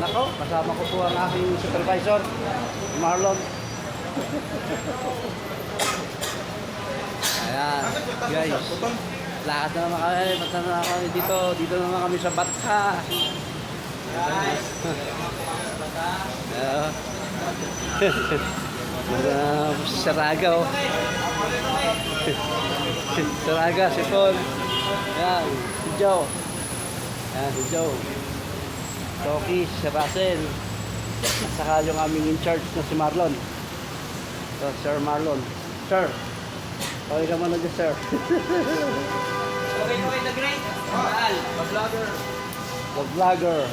Nako, kasama ko po ang aking supervisor, Marlon. Ayan, guys. Lakad na naman kami, basta na kami dito. Dito na naman kami sa Batka. Saraga, oh. Saraga, si Paul. Ayan, si Joe. Ayan, si Joe. Toki, si Russell. At saka yung aming in charge na si Marlon. So, Sir Marlon. Sir, okay ka muna dyan, sir. Okay, the great. Mahal, vlogger. The vlogger.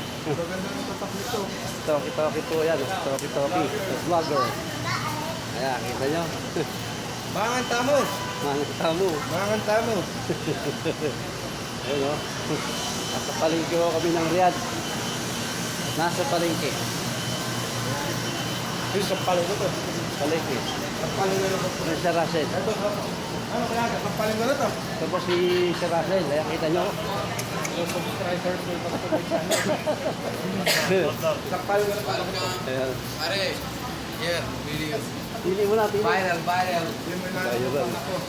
Toki po yan. Toki. The vlogger. Ayan, kita nyo. Mangan tamo. Mangang tamo. Ayun, oh. Nasa palengke ko kami ng Riyadh. Nasa palengke. Yung sampalin ko to. Palengke. Sampalin ko na to. Yung Sir Russell. Ito, ano kaya? Sampalin ko na to. Ito po si Sir Russell. Ayan, kita nyo. Yung subscribers ko yung sampalin ko na to. Ayan. Pare, here, video. Pili mo na, pili. Viral. Yung may nalala ako.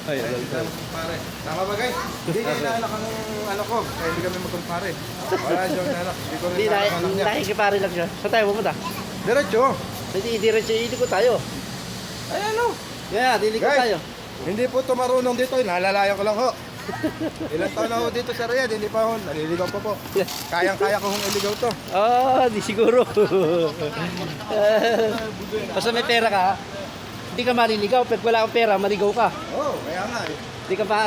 Ayan. Pare. Tama ba guys? Hindi kayo naalak ang ano ko. Kaya hindi kami magkumpare. Wala siyang naalak. Hindi ko rin Hindi, naalak anak niya. nakikipare lang siya. Saan tayo pumunta? Diretso. Hindi, diretso ko tayo. Ay ano? Yeah, diliko Guys. tayo. Hindi po ito marunong dito. Nalalayan ko lang ho. Ilang taon na ho dito sa Riyadh. Hindi pa ho. Naliligaw pa po. Kayang-kaya ko hong iligaw to. Di siguro. Basta may pera ka, hindi ka maliligaw. Pag wala kang pera, maligaw ka. Oo, kaya nga eh. Hindi ka pa